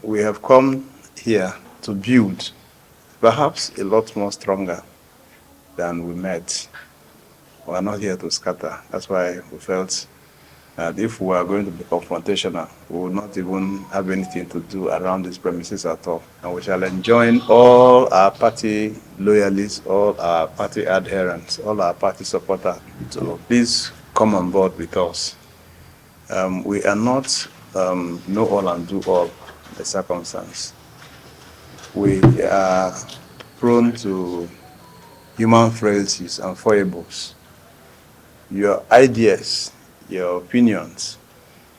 We have come here to build perhaps a lot more stronger than we met. We are not here to scatter. That's why we felt that if we are going to be confrontational, we will not even have anything to do around these premises at all. And we shall enjoin all our party loyalists, all our party adherents, all our party supporters to please come on board with us. We are not know all and do all the circumstance. We are prone to human frailties and foibles. Your ideas, your opinions,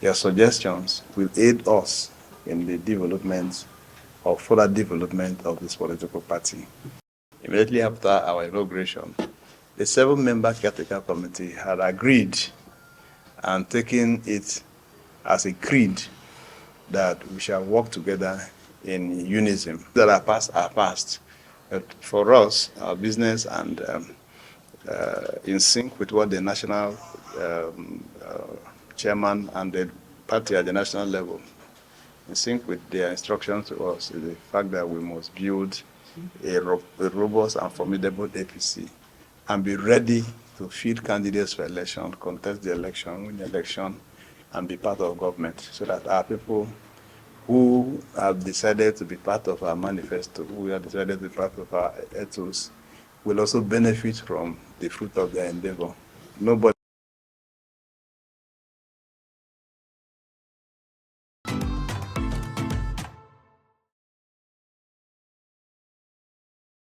your suggestions will aid us in the development or further development of this political party. Immediately after our inauguration, the 7-member caretaker committee had agreed and taken it as a creed that we shall work together in unison. That our past are past. But for us, our business and in sync with what the national chairman and the party at the national level, in sync with their instructions to us, is the fact that we must build a robust and formidable APC and be ready to field candidates for election, contest the election, win the election, and be part of government, so that our people who have decided to be part of our manifesto, who have decided to be part of our ethos, will also benefit from the fruit of their endeavor. Nobody